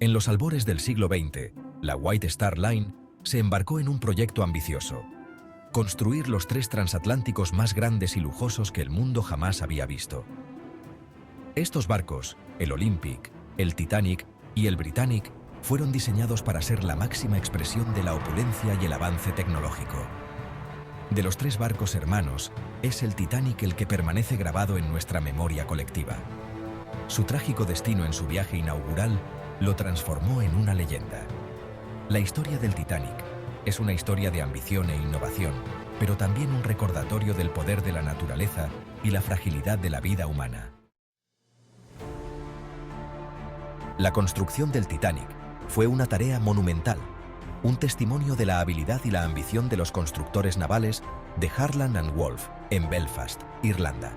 En los albores del siglo XX, la White Star Line se embarcó en un proyecto ambicioso: construir los 3 transatlánticos más grandes y lujosos que el mundo jamás había visto. Estos barcos, el Olympic, el Titanic y el Britannic, fueron diseñados para ser la máxima expresión de la opulencia y el avance tecnológico. De los 3 barcos hermanos, es el Titanic el que permanece grabado en nuestra memoria colectiva. Su trágico destino en su viaje inaugural lo transformó en una leyenda. La historia del Titanic es una historia de ambición e innovación, pero también un recordatorio del poder de la naturaleza y la fragilidad de la vida humana. La construcción del Titanic fue una tarea monumental, un testimonio de la habilidad y la ambición de los constructores navales de Harland and Wolff en Belfast, Irlanda.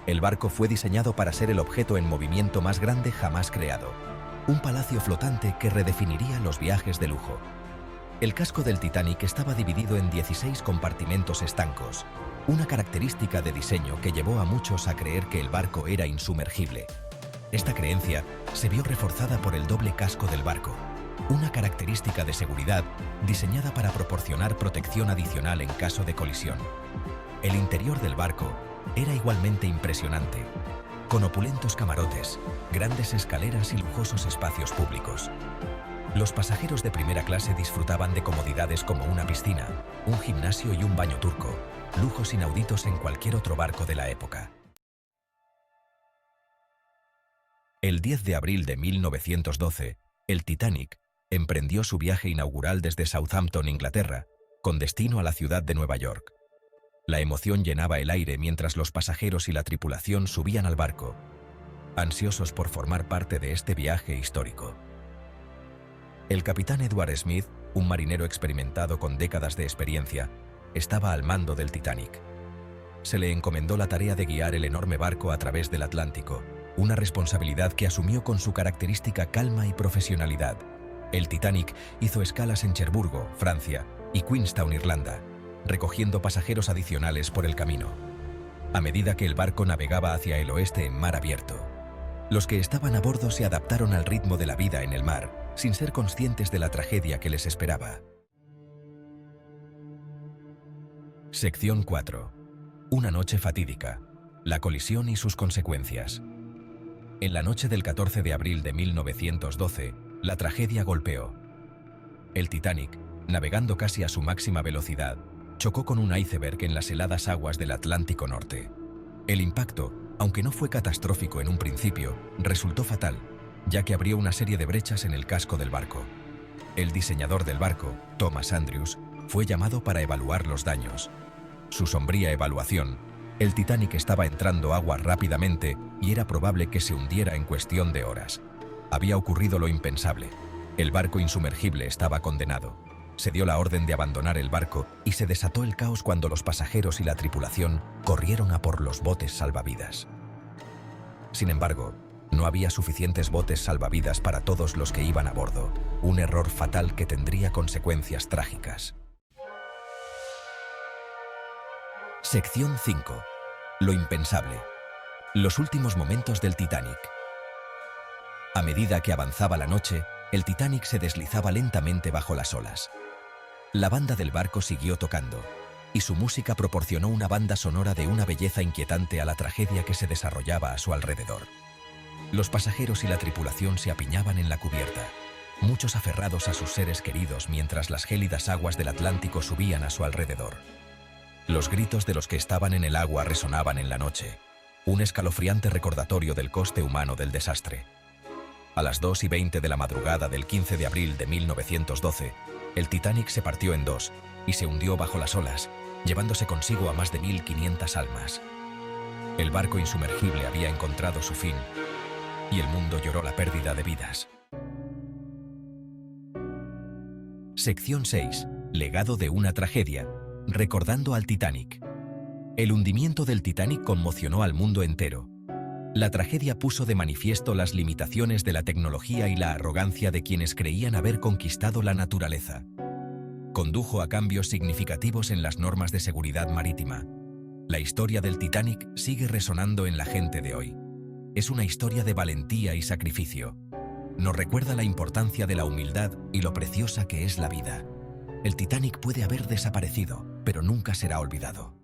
El barco fue diseñado para ser el objeto en movimiento más grande jamás creado, un palacio flotante que redefiniría los viajes de lujo. El casco del Titanic estaba dividido en 16 compartimentos estancos, una característica de diseño que llevó a muchos a creer que el barco era insumergible. Esta creencia se vio reforzada por el doble casco del barco, una característica de seguridad diseñada para proporcionar protección adicional en caso de colisión. El interior del barco era igualmente impresionante, con opulentos camarotes, grandes escaleras y lujosos espacios públicos. Los pasajeros de primera clase disfrutaban de comodidades como una piscina, un gimnasio y un baño turco, lujos inauditos en cualquier otro barco de la época. El 10 de abril de 1912, el Titanic emprendió su viaje inaugural desde Southampton, Inglaterra, con destino a la ciudad de Nueva York. La emoción llenaba el aire mientras los pasajeros y la tripulación subían al barco, ansiosos por formar parte de este viaje histórico. El capitán Edward Smith, un marinero experimentado con décadas de experiencia, estaba al mando del Titanic. Se le encomendó la tarea de guiar el enorme barco a través del Atlántico, una responsabilidad que asumió con su característica calma y profesionalidad. El Titanic hizo escalas en Cherburgo, Francia, y Queenstown, Irlanda, recogiendo pasajeros adicionales por el camino. A medida que el barco navegaba hacia el oeste en mar abierto, los que estaban a bordo se adaptaron al ritmo de la vida en el mar, sin ser conscientes de la tragedia que les esperaba. Sección 4. Una noche fatídica. La colisión y sus consecuencias. En la noche del 14 de abril de 1912, la tragedia golpeó. El Titanic, navegando casi a su máxima velocidad, chocó con un iceberg en las heladas aguas del Atlántico Norte. El impacto, aunque no fue catastrófico en un principio, resultó fatal, ya que abrió una serie de brechas en el casco del barco. El diseñador del barco, Thomas Andrews, fue llamado para evaluar los daños. Su sombría evaluación: el Titanic estaba entrando agua rápidamente y era probable que se hundiera en cuestión de horas. Había ocurrido lo impensable. El barco insumergible estaba condenado. Se dio la orden de abandonar el barco y se desató el caos cuando los pasajeros y la tripulación corrieron a por los botes salvavidas. Sin embargo, no había suficientes botes salvavidas para todos los que iban a bordo, un error fatal que tendría consecuencias trágicas. Sección 5. Lo impensable. Los últimos momentos del Titanic. A medida que avanzaba la noche, el Titanic se deslizaba lentamente bajo las olas. La banda del barco siguió tocando, y su música proporcionó una banda sonora de una belleza inquietante a la tragedia que se desarrollaba a su alrededor. Los pasajeros y la tripulación se apiñaban en la cubierta, muchos aferrados a sus seres queridos mientras las gélidas aguas del Atlántico subían a su alrededor. Los gritos de los que estaban en el agua resonaban en la noche, un escalofriante recordatorio del coste humano del desastre. A las 2:20 de la madrugada del 15 de abril de 1912, el Titanic se partió en dos y se hundió bajo las olas, llevándose consigo a más de 1.500 almas. El barco insumergible había encontrado su fin, y el mundo lloró la pérdida de vidas. Sección 6. Legado de una tragedia. Recordando al Titanic. El hundimiento del Titanic conmocionó al mundo entero. La tragedia puso de manifiesto las limitaciones de la tecnología y la arrogancia de quienes creían haber conquistado la naturaleza. Condujo a cambios significativos en las normas de seguridad marítima. La historia del Titanic sigue resonando en la gente de hoy. Es una historia de valentía y sacrificio. nos recuerda la importancia de la humildad y lo preciosa que es la vida. El Titanic puede haber desaparecido, pero nunca será olvidado.